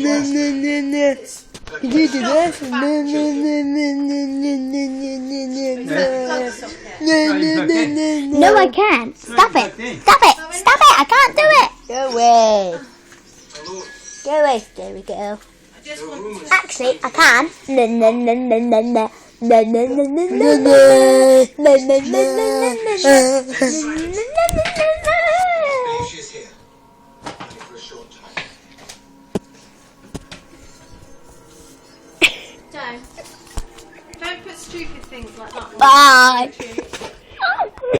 Can you do this? No, I can't. Stop it. Stop it. Stop it. I can't do it. Go away. Go away, scary girl. Actually, I can. Don't put stupid things like that on. Bye.